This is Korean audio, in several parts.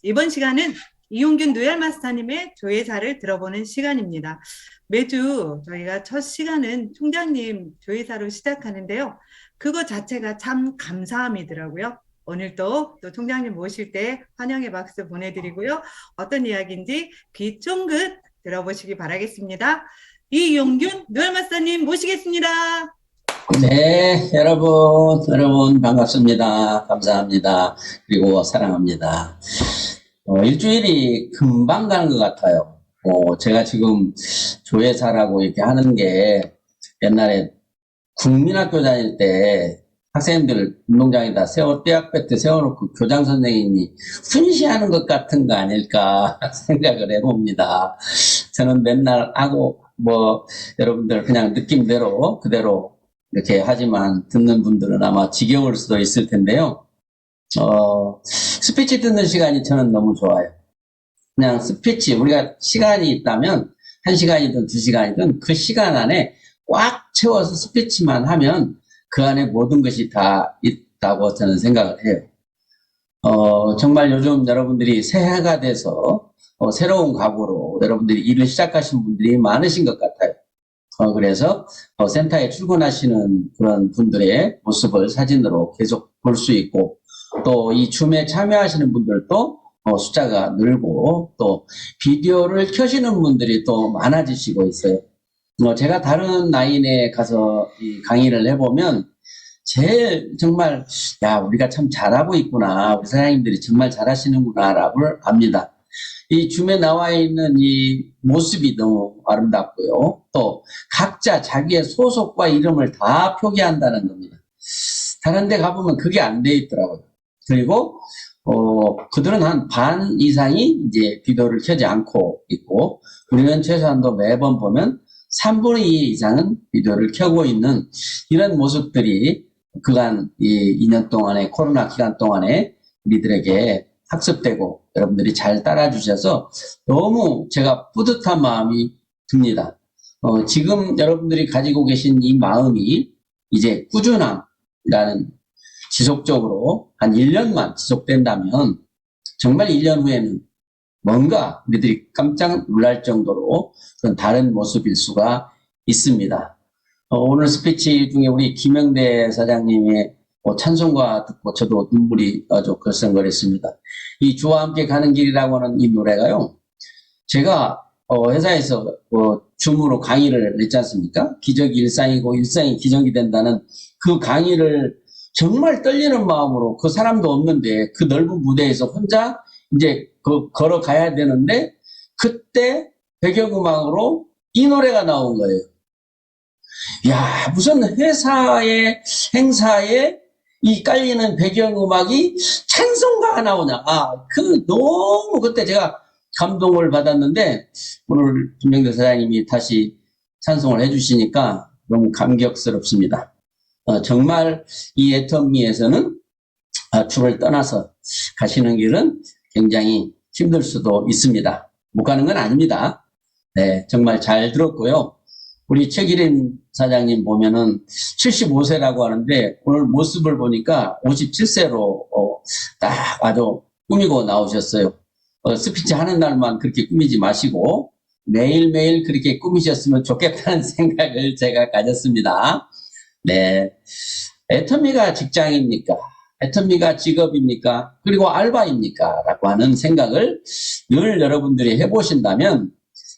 이번 시간은 이용균 노열 마스터님의 조회사를 들어보는 시간입니다. 매주 저희가 첫 시간은 총장님 조회사로 시작하는데요. 그거 자체가 참 감사함이더라고요. 오늘도 또 총장님 모실 때 환영의 박수 보내드리고요. 어떤 이야기인지 귀 쫑긋 들어보시기 바라겠습니다. 이용균 노열 마스터님 모시겠습니다. 네, 여러분 반갑습니다. 감사합니다. 그리고 사랑합니다. 일주일이 금방 가는 것 같아요. 제가 지금 조회사라고 이렇게 하는 게 옛날에 국민학교 다닐 때 학생들 운동장에다 떼학볕에 세워놓고 교장 선생님이 훈시하는 것 같은 거 아닐까 생각을 해봅니다. 저는 맨날 하고 여러분들 그냥 느낌대로 그대로 이렇게 하지만 듣는 분들은 아마 지겨울 수도 있을 텐데요. 스피치 듣는 시간이 저는 너무 좋아요. 그냥 스피치, 우리가 시간이 있다면 1시간이든 2시간이든 그 시간 안에 꽉 채워서 스피치만 하면 그 안에 모든 것이 다 있다고 저는 생각을 해요. 정말 요즘 여러분들이 새해가 돼서 새로운 각오로 여러분들이 일을 시작하신 분들이 많으신 것 같아요. 그래서 센터에 출근하시는 그런 분들의 모습을 사진으로 계속 볼 수 있고, 또 이 줌에 참여하시는 분들도 숫자가 늘고, 또 비디오를 켜시는 분들이 또 많아지시고 있어요. 제가 다른 라인에 가서 이 강의를 해보면 제일 정말 우리가 참 잘하고 있구나, 우리 사장님들이 정말 잘하시는구나 라고 압니다. 이 줌에 나와 있는 이 모습이 너무 아름답고요. 또 각자 자기의 소속과 이름을 다 표기한다는 겁니다. 다른 데 가보면 그게 안 돼 있더라고요. 그리고 그들은 한 반 이상이 이제 비디오를 켜지 않고 있고, 우리는 최소한도 매번 보면 3분의 2 이상은 비디오를 켜고 있는 이런 모습들이 그간 이 2년 동안의 코로나 기간 동안에 우리들에게 학습되고 여러분들이 잘 따라주셔서 너무 제가 뿌듯한 마음이 듭니다. 지금 여러분들이 가지고 계신 이 마음이 이제 꾸준함이라는, 지속적으로 한 1년만 지속된다면 정말 1년 후에는 뭔가 우리들이 깜짝 놀랄 정도로 그런 다른 모습일 수가 있습니다. 오늘 스피치 중에 우리 김영대 사장님의 찬송가 듣고 저도 눈물이 아주 글썽거렸습니다. 이 주와 함께 가는 길이라고 하는 이 노래가요, 제가 회사에서 줌으로 강의를 했지 않습니까? 기적이 일상이고 일상이 기적이 된다는 그 강의를 정말 떨리는 마음으로, 그 사람도 없는데 그 넓은 무대에서 혼자 이제 걸어가야 되는데, 그때 배경음악으로 이 노래가 나온 거예요. 야, 무슨 회사의 행사에 이 깔리는 배경음악이 찬송가가 나오냐. 너무 그때 제가 감동을 받았는데, 오늘 김명대 사장님이 다시 찬송을 해주시니까 너무 감격스럽습니다. 정말 이 애터미에서는 주를 떠나서 가시는 길은 굉장히 힘들 수도 있습니다. 못 가는 건 아닙니다. 네, 정말 잘 들었고요. 우리 최기림 사장님 보면은 75세라고 하는데 오늘 모습을 보니까 57세로 딱 아주 꾸미고 나오셨어요. 스피치 하는 날만 그렇게 꾸미지 마시고 매일매일 그렇게 꾸미셨으면 좋겠다는 생각을 제가 가졌습니다. 네, 애터미가 직장입니까? 애터미가 직업입니까? 그리고 알바입니까? 라고 하는 생각을 늘 여러분들이 해보신다면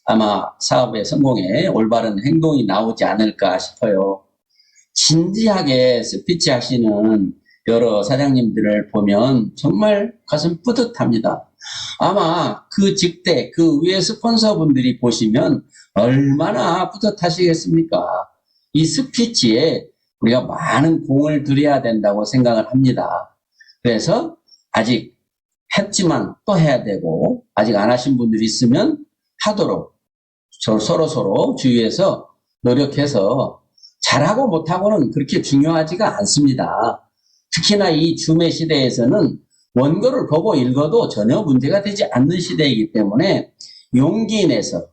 아마 사업의 성공에 올바른 행동이 나오지 않을까 싶어요. 진지하게 스피치 하시는 여러 사장님들을 보면 정말 가슴 뿌듯합니다. 아마 그 직대, 그 위에 스폰서분들이 보시면 얼마나 뿌듯하시겠습니까? 이 스피치에 우리가 많은 공을 들여야 된다고 생각을 합니다. 그래서 아직 했지만 또 해야 되고, 아직 안 하신 분들이 있으면 하도록 서로 주위에서 노력해서, 잘하고 못하고는 그렇게 중요하지가 않습니다. 특히나 이 줌의 시대에서는 원고를 보고 읽어도 전혀 문제가 되지 않는 시대이기 때문에 용기 내서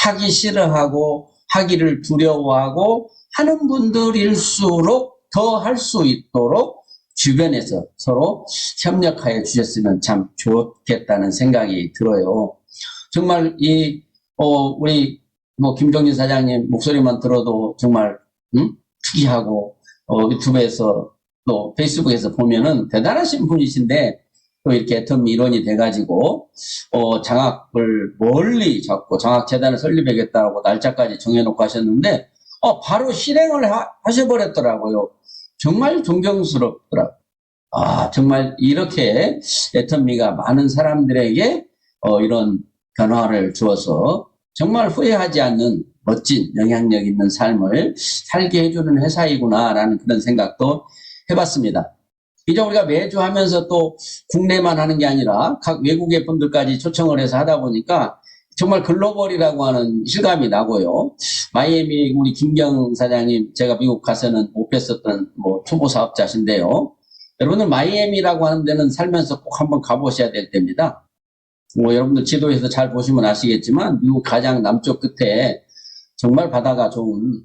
하기 싫어하고 하기를 두려워하고 하는 분들일수록 더 할 수 있도록 주변에서 서로 협력하여 주셨으면 참 좋겠다는 생각이 들어요. 정말 우리 김종진 사장님 목소리만 들어도 정말 특이하고 유튜브에서 또 페이스북에서 보면은 대단하신 분이신데 또 이렇게 애터미 일원이 돼가지고 장학을 멀리 잡고 장학재단을 설립하겠다고 날짜까지 정해놓고 하셨는데 바로 실행을 하셔버렸더라고요. 정말 존경스럽더라고요. 정말 이렇게 애터미가 많은 사람들에게 이런 변화를 주어서 정말 후회하지 않는 멋진 영향력 있는 삶을 살게 해주는 회사이구나라는 그런 생각도 해봤습니다. 이제 우리가 매주 하면서 또 국내만 하는 게 아니라 각 외국의 분들까지 초청을 해서 하다 보니까 정말 글로벌이라고 하는 실감이 나고요. 마이애미 우리 김경 사장님, 제가 미국 가서는 못 뵀었던 초보 사업자신데요. 여러분들 마이애미라고 하는 데는 살면서 꼭 한번 가보셔야 될 때입니다. 여러분들 지도에서 잘 보시면 아시겠지만 미국 가장 남쪽 끝에 정말 바다가 좋은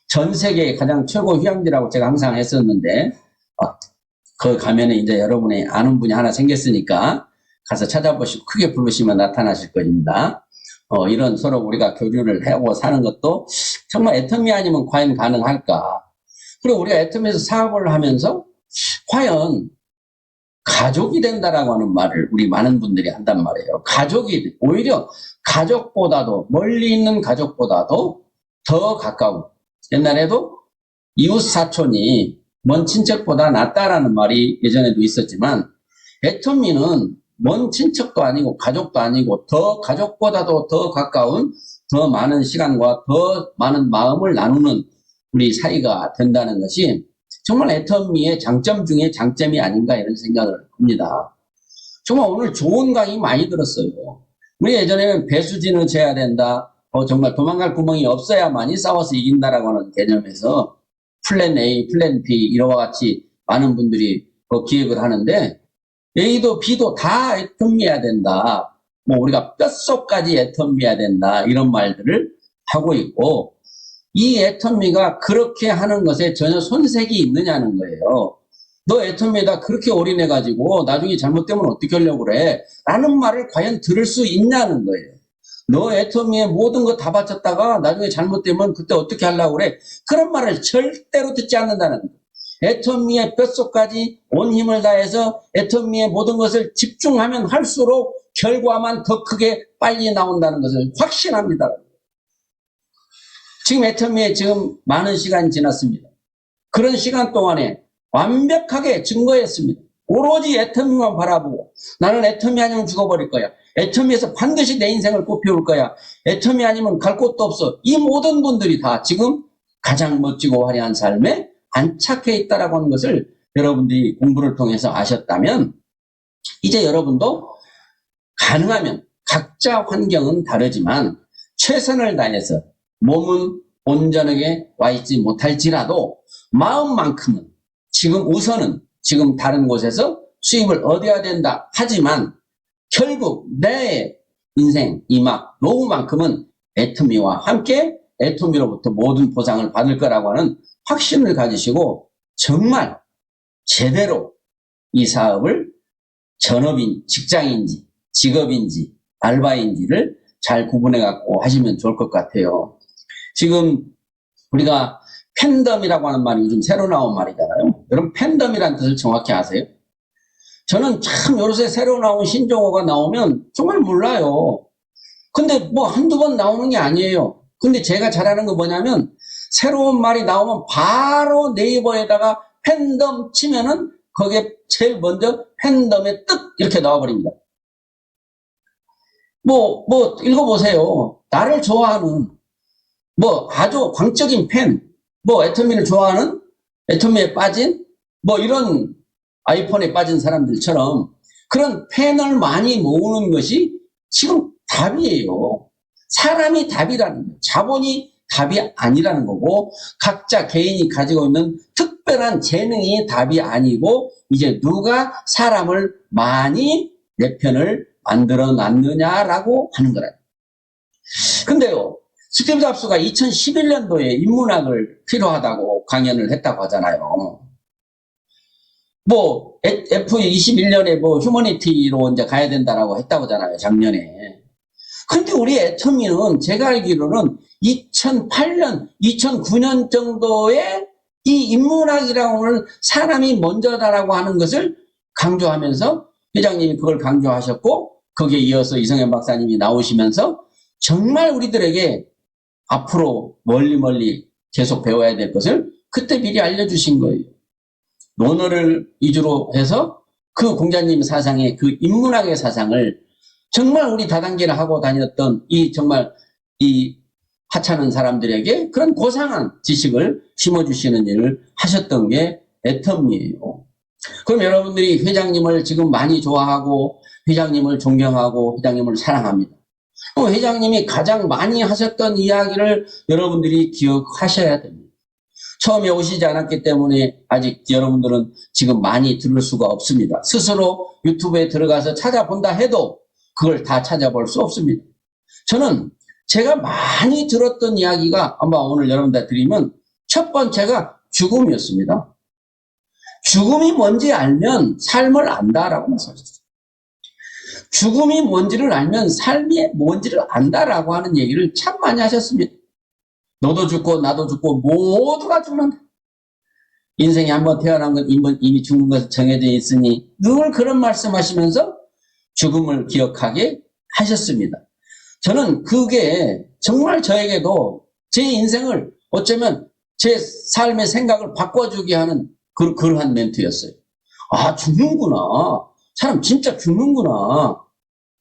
전 세계 가장 최고 휴양지라고 제가 항상 했었는데 거기 가면은 이제 여러분이 아는 분이 하나 생겼으니까 가서 찾아보시고 크게 부르시면 나타나실 겁니다. 이런 서로 우리가 교류를 하고 사는 것도 정말 애터미 아니면 과연 가능할까? 그리고 우리가 애터미에서 사업을 하면서 과연 가족이 된다라고 하는 말을 우리 많은 분들이 한단 말이에요. 가족이 오히려 가족보다도 멀리 있는 가족보다도 더 가까운, 옛날에도 이웃 사촌이 먼 친척보다 낫다라는 말이 예전에도 있었지만 애터미는 먼 친척도 아니고 가족도 아니고 더 가족보다도 더 가까운 더 많은 시간과 더 많은 마음을 나누는 우리 사이가 된다는 것이 정말 애터미의 장점 중에 장점이 아닌가 이런 생각을 합니다. 정말 오늘 좋은 강의 많이 들었어요. 우리 예전에는 배수진을 재야 된다. 정말 도망갈 구멍이 없어야만이 싸워서 이긴다라고 하는 개념에서 플랜 A, 플랜 B 이와 같이 많은 분들이 기획을 하는데 A도 B도 다 애터미해야 된다. 우리가 뼛속까지 애터미해야 된다. 이런 말들을 하고 있고 이 애터미가 그렇게 하는 것에 전혀 손색이 있느냐는 거예요. 너 애터미에다 그렇게 올인해가지고 나중에 잘못되면 어떻게 하려고 그래? 라는 말을 과연 들을 수 있냐는 거예요. 너 애터미에 모든 거 다 바쳤다가 나중에 잘못되면 그때 어떻게 하려고 그래? 그런 말을 절대로 듣지 않는다는 거예요. 애터미의 뼛속까지 온 힘을 다해서 애터미의 모든 것을 집중하면 할수록 결과만 더 크게 빨리 나온다는 것을 확신합니다. 지금 애터미에 지금 많은 시간이 지났습니다. 그런 시간 동안에 완벽하게 증거했습니다. 오로지 애터미만 바라보고 나는 애터미 아니면 죽어버릴 거야. 애터미에서 반드시 내 인생을 꽃피울 거야. 애터미 아니면 갈 곳도 없어. 이 모든 분들이 다 지금 가장 멋지고 화려한 삶에 안착해 있다라고 하는 것을 여러분들이 공부를 통해서 아셨다면 이제 여러분도 가능하면 각자 환경은 다르지만 최선을 다해서 몸은 온전하게 와 있지 못할지라도 마음만큼은 지금 우선은 지금 다른 곳에서 수입을 얻어야 된다 하지만 결국 내 인생 이막 노후만큼은 애터미와 함께 애터미로부터 모든 보상을 받을 거라고 하는 확신을 가지시고 정말 제대로 이 사업을 전업인 직장인지 직업인지 알바인지를 잘 구분해 갖고 하시면 좋을 것 같아요. 지금 우리가 팬덤이라고 하는 말이 요즘 새로 나온 말이잖아요. 여러분 팬덤이라는 뜻을 정확히 아세요? 저는 참 요새 새로 나온 신조어가 나오면 정말 몰라요. 근데 한두 번 나오는 게 아니에요. 근데 제가 잘하는 거 뭐냐면 새로운 말이 나오면 바로 네이버에다가 팬덤 치면은 거기에 제일 먼저 팬덤의 뜻 이렇게 나와버립니다. 읽어보세요. 나를 좋아하는 아주 광적인 팬, 애터미를 좋아하는, 애터미에 빠진, 이런 아이폰에 빠진 사람들처럼 그런 팬을 많이 모으는 것이 지금 답이에요. 사람이 답이라는 거예요. 자본이 답이 아니라는 거고, 각자 개인이 가지고 있는 특별한 재능이 답이 아니고, 이제 누가 사람을 많이 내 편을 만들어 놨느냐라고 하는 거라. 근데요, 스티브 잡스가 2011년도에 인문학을 필요하다고 강연을 했다고 하잖아요. 뭐 F21년에 뭐 휴머니티로 이제 가야 된다라고 했다고잖아요, 작년에. 근데 우리 애터미는 제가 알기로는 2008년, 2009년 정도에 이 인문학이라고 하는 사람이 먼저다라고 하는 것을 강조하면서 회장님이 그걸 강조하셨고 거기에 이어서 이성현 박사님이 나오시면서 정말 우리들에게 앞으로 멀리 계속 배워야 될 것을 그때 미리 알려주신 거예요. 논어를 위주로 해서 그 공자님 사상의 그 인문학의 사상을 정말 우리 다단계를 하고 다녔던 이 정말 이 하찮은 사람들에게 그런 고상한 지식을 심어주시는 일을 하셨던 게 애터미예요. 그럼 여러분들이 회장님을 지금 많이 좋아하고 회장님을 존경하고 회장님을 사랑합니다. 회장님이 가장 많이 하셨던 이야기를 여러분들이 기억하셔야 됩니다. 처음에 오시지 않았기 때문에 아직 여러분들은 지금 많이 들을 수가 없습니다. 스스로 유튜브에 들어가서 찾아본다 해도 그걸 다 찾아볼 수 없습니다. 저는 제가 많이 들었던 이야기가 아마 오늘 여러분들 드리면 첫 번째가 죽음이었습니다. 죽음이 뭔지 알면 삶을 안다라고 말씀하셨어요. 죽음이 뭔지를 알면 삶이 뭔지를 안다라고 하는 얘기를 참 많이 하셨습니다. 너도 죽고 나도 죽고 모두가 죽는다. 인생에 한번 태어난 건 이미 죽는 것은 정해져 있으니 늘 그런 말씀하시면서 죽음을 기억하게 하셨습니다. 저는 그게 정말 저에게도 제 인생을 어쩌면 제 삶의 생각을 바꿔주게 하는 그러한 멘트였어요. 아, 죽는구나. 사람 진짜 죽는구나.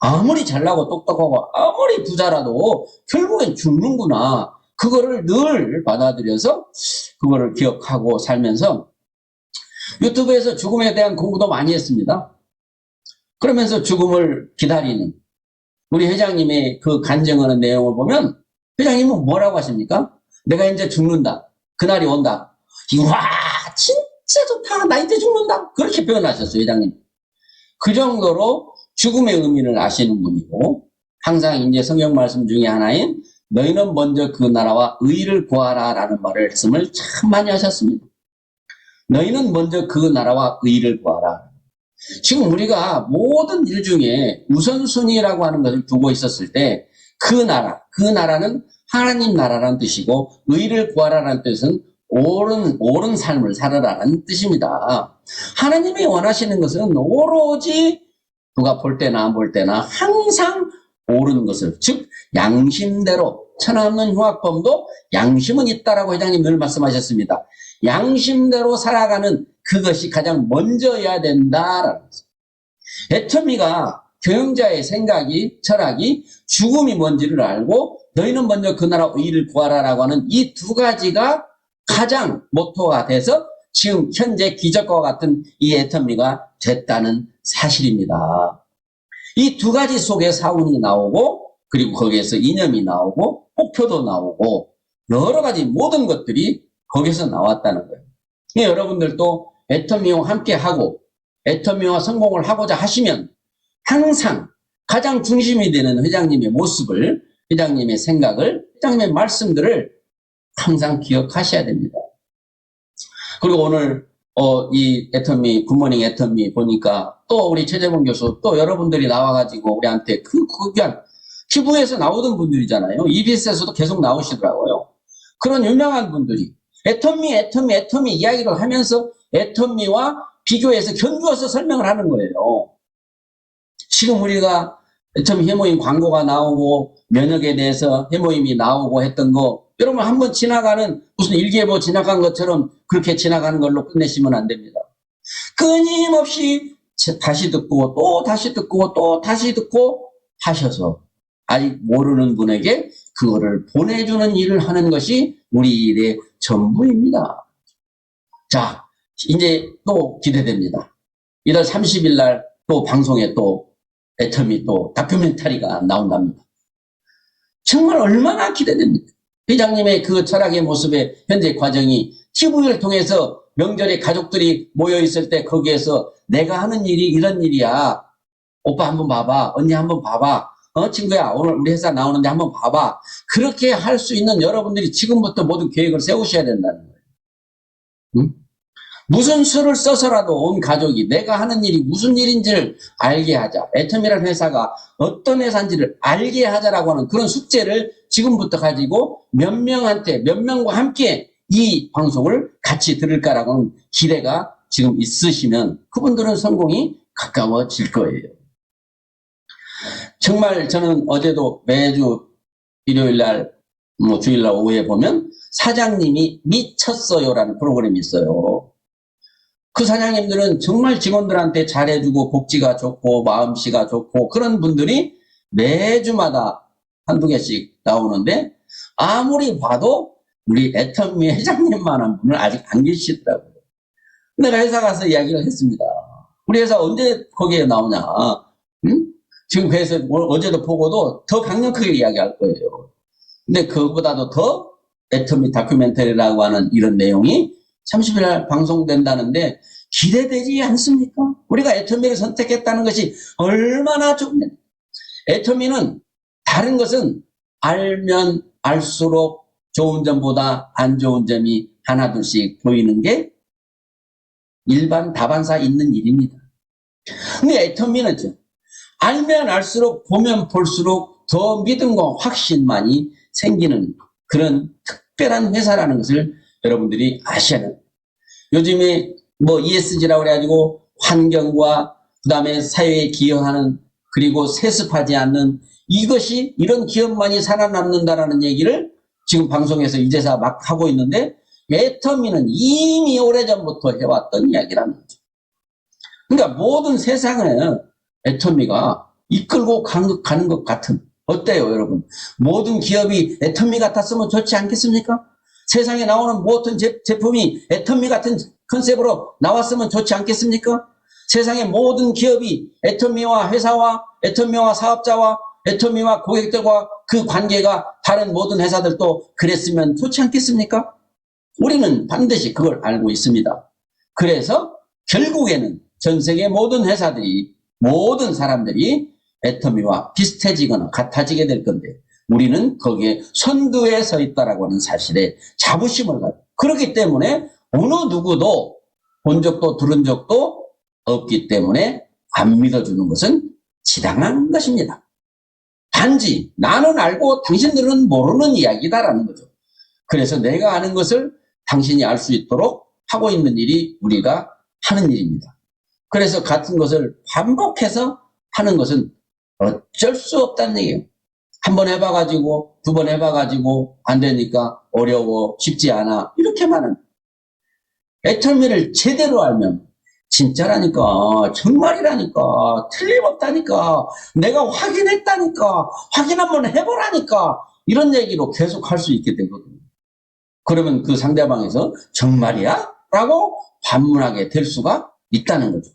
아무리 잘나고 똑똑하고 아무리 부자라도 결국엔 죽는구나. 그거를 늘 받아들여서 그거를 기억하고 살면서 유튜브에서 죽음에 대한 공부도 많이 했습니다. 그러면서 죽음을 기다리는 우리 회장님의 그 간증하는 내용을 보면 회장님은 뭐라고 하십니까? 내가 이제 죽는다. 그날이 온다. 와, 진짜 좋다. 나 이제 죽는다. 그렇게 표현하셨어요, 회장님. 그 정도로 죽음의 의미를 아시는 분이고 항상 이제 성경 말씀 중에 하나인 너희는 먼저 그 나라와 의를 구하라 라는 말씀을 참 많이 하셨습니다. 너희는 먼저 그 나라와 의를 구하라. 지금 우리가 모든 일 중에 우선순위라고 하는 것을 두고 있었을 때 그 나라는 하나님 나라라는 뜻이고 의를 구하라는 뜻은 옳은 삶을 살아라는 뜻입니다. 하나님이 원하시는 것은 오로지 누가 볼 때나 안 볼 때나 항상 옳은 것을, 즉 양심대로 천하없는 흉악범도 양심은 있다라고 회장님 늘 말씀하셨습니다. 양심대로 살아가는 그것이 가장 먼저여야 된다라는 거죠. 애터미가 경영자의 생각이 철학이 죽음이 뭔지를 알고 너희는 먼저 그 나라 의를 구하라라고 하는 이 두 가지가 가장 모토가 돼서 지금 현재 기적과 같은 이 애터미가 됐다는 사실입니다. 이 두 가지 속에 사운이 나오고 그리고 거기에서 이념이 나오고 목표도 나오고 여러 가지 모든 것들이 거기서 나왔다는 거예요. 여러분들도 애터미와 함께하고 애터미와 성공을 하고자 하시면 항상 가장 중심이 되는 회장님의 모습을, 회장님의 생각을, 회장님의 말씀들을 항상 기억하셔야 됩니다. 그리고 오늘 이 애터미, 굿모닝 애터미 보니까 또 우리 최재봉 교수 또 여러분들이 나와가지고 우리한테 그냥 TV에서 나오던 분들이잖아요. EBS에서도 계속 나오시더라고요. 그런 유명한 분들이 애터미 이야기를 하면서 애터미와 비교해서 견주어서 설명을 하는 거예요. 지금 우리가 애터미 해모임 광고가 나오고 면역에 대해서 해모임이 나오고 했던 거 여러분 한번 지나가는 무슨 일기예보 지나간 것처럼 그렇게 지나가는 걸로 끝내시면 안 됩니다. 끊임없이 다시 듣고 또 다시 듣고 또 다시 듣고 하셔서 아직 모르는 분에게 그거를 보내주는 일을 하는 것이 우리 일의 전부입니다. 자, 이제 또 기대됩니다. 이달 30일 날 또 방송에 또 애터미 또 다큐멘터리가 나온답니다. 정말 얼마나 기대됩니까? 회장님의 그 철학의 모습의 현재 과정이 TV를 통해서 명절에 가족들이 모여있을 때 거기에서 내가 하는 일이 이런 일이야. 오빠 한번 봐봐. 언니 한번 봐봐. 친구야 오늘 우리 회사 나오는데 한번 봐봐. 그렇게 할 수 있는 여러분들이 지금부터 모든 계획을 세우셔야 된다는 거예요. 응? 무슨 수를 써서라도 온 가족이 내가 하는 일이 무슨 일인지를 알게 하자. 애텀이라는 회사가 어떤 회사인지를 알게 하자라고 하는 그런 숙제를 지금부터 가지고 몇 명과 함께 이 방송을 같이 들을까라고 하는 기대가 지금 있으시면 그분들은 성공이 가까워질 거예요. 정말 저는 어제도 매주 일요일날, 주일날 오후에 보면 사장님이 미쳤어요라는 프로그램이 있어요. 그 사장님들은 정말 직원들한테 잘해주고 복지가 좋고 마음씨가 좋고 그런 분들이 매주마다 한두 개씩 나오는데 아무리 봐도 우리 애터미 회장님만한 분은 아직 안 계시더라고요. 내가 회사 가서 이야기를 했습니다. 우리 회사 언제 거기에 나오냐. 응? 지금 그래서 어제도 보고도 더 강력하게 이야기할 거예요. 근데 그거보다도 더 애터미 다큐멘터리라고 하는 이런 내용이 30일 날 방송된다는데 기대되지 않습니까? 우리가 애터미를 선택했다는 것이 얼마나 좋냐. 애터미는 다른 것은 알면 알수록 좋은 점보다 안 좋은 점이 하나둘씩 보이는 게 일반 다반사 있는 일입니다. 근데 애터미는 알면 알수록 보면 볼수록 더 믿음과 확신만이 생기는 그런 특별한 회사라는 것을 여러분들이 아셔야 합니다. 요즘에 ESG라고 그래가지고 환경과 그 다음에 사회에 기여하는 그리고 세습하지 않는 이것이 이런 기업만이 살아남는다라는 얘기를 지금 방송에서 이제서 막 하고 있는데 애터미는 이미 오래전부터 해왔던 이야기라는 거죠. 그러니까 모든 세상을 애터미가 이끌고 가는 것 같은 어때요 여러분? 모든 기업이 애터미 같았으면 좋지 않겠습니까? 세상에 나오는 모든 제품이 애터미 같은 컨셉으로 나왔으면 좋지 않겠습니까? 세상의 모든 기업이 애터미와 회사와 애터미와 사업자와 애터미와 고객들과 그 관계가 다른 모든 회사들도 그랬으면 좋지 않겠습니까? 우리는 반드시 그걸 알고 있습니다. 그래서 결국에는 전 세계 모든 회사들이 모든 사람들이 애터미와 비슷해지거나 같아지게 될 건데 우리는 거기에 선두에 서 있다라고 하는 사실에 자부심을 가지고 그렇기 때문에 어느 누구도 본 적도 들은 적도 없기 때문에 안 믿어주는 것은 지당한 것입니다. 단지 나는 알고 당신들은 모르는 이야기다라는 거죠. 그래서 내가 아는 것을 당신이 알 수 있도록 하고 있는 일이 우리가 하는 일입니다. 그래서 같은 것을 반복해서 하는 것은 어쩔 수 없다는 얘기예요. 한 번 해봐가지고 두 번 해봐가지고 안 되니까 어려워 쉽지 않아 이렇게 많은 애터미를 제대로 알면 진짜라니까 정말이라니까 틀림없다니까 내가 확인했다니까 확인 한번 해보라니까 이런 얘기로 계속 할 수 있게 되거든요. 그러면 그 상대방에서 정말이야? 라고 반문하게 될 수가 있다는 거죠.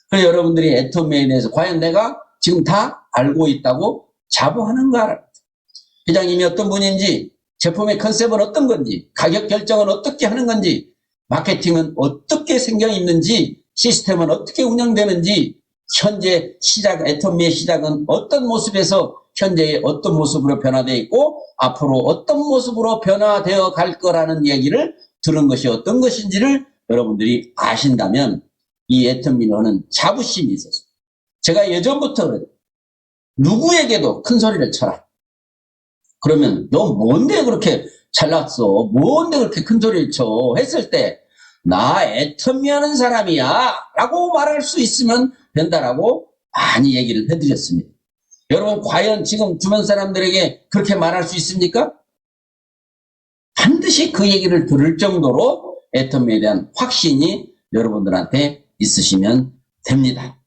그래서 여러분들이 애터미에 대해서 과연 내가 지금 다 알고 있다고 자부하는가? 회장님이 어떤 분인지, 제품의 컨셉은 어떤 건지, 가격 결정은 어떻게 하는 건지, 마케팅은 어떻게 생겨 있는지, 시스템은 어떻게 운영되는지, 현재 애터미의 시작은 어떤 모습에서 현재의 어떤 모습으로 변화되어 있고 앞으로 어떤 모습으로 변화되어 갈 거라는 얘기를 들은 것이 어떤 것인지를 여러분들이 아신다면 이 애터미는 자부심이 있어서 제가 예전부터 그래요. 누구에게도 큰 소리를 쳐라. 그러면 너 뭔데 그렇게 잘났어? 뭔데 그렇게 큰 소리를 쳐? 했을 때 나 애터미 하는 사람이야 라고 말할 수 있으면 된다라고 많이 얘기를 해드렸습니다. 여러분 과연 지금 주변 사람들에게 그렇게 말할 수 있습니까? 반드시 그 얘기를 들을 정도로 애터미에 대한 확신이 여러분들한테 있으시면 됩니다.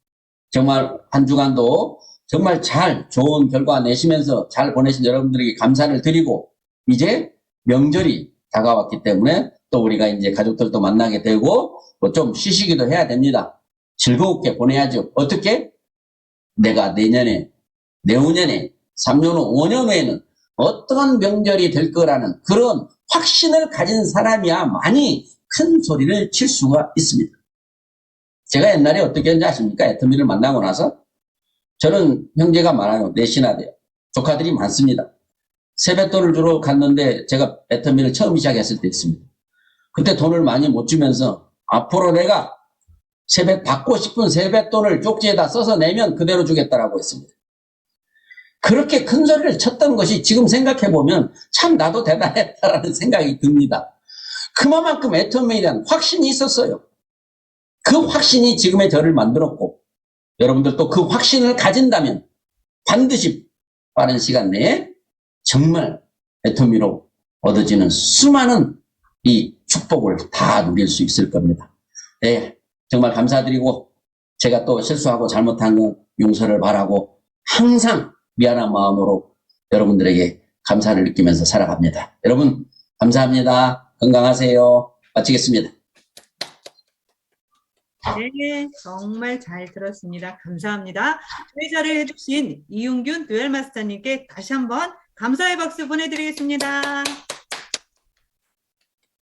정말 한 주간도 정말 잘 좋은 결과 내시면서 잘 보내신 여러분들에게 감사를 드리고 이제 명절이 다가왔기 때문에 또 우리가 이제 가족들도 만나게 되고 좀 쉬시기도 해야 됩니다. 즐겁게 보내야죠. 어떻게? 내가 내년에 내후년에 3년 후 5년 후에는 어떠한 명절이 될 거라는 그런 확신을 가진 사람이야만이 큰 소리를 칠 수가 있습니다. 제가 옛날에 어떻게 했는지 아십니까? 애터미를 만나고 나서 저는 형제가 많아요. 넷이나 돼요. 조카들이 많습니다. 세뱃돈을 주러 갔는데 제가 애터미를 처음 시작했을 때 있습니다. 그때 돈을 많이 못 주면서 앞으로 내가 받고 싶은 세뱃돈을 쪽지에다 써서 내면 그대로 주겠다라고 했습니다. 그렇게 큰 소리를 쳤던 것이 지금 생각해보면 참 나도 대단했다라는 생각이 듭니다. 그만큼 애터미에 대한 확신이 있었어요. 그 확신이 지금의 저를 만들었고, 여러분들도 그 확신을 가진다면 반드시 빠른 시간 내에 정말 애터미로 얻어지는 수많은 이 축복을 다 누릴 수 있을 겁니다. 네, 정말 감사드리고, 제가 또 실수하고 잘못한 건 용서를 바라고 항상 미안한 마음으로 여러분들에게 감사를 느끼면서 살아갑니다. 여러분 감사합니다. 건강하세요. 마치겠습니다. 네, 정말 잘 들었습니다. 감사합니다. 조회사를 해주신 이용균 듀얼마스터님께 다시 한번 감사의 박수 보내드리겠습니다.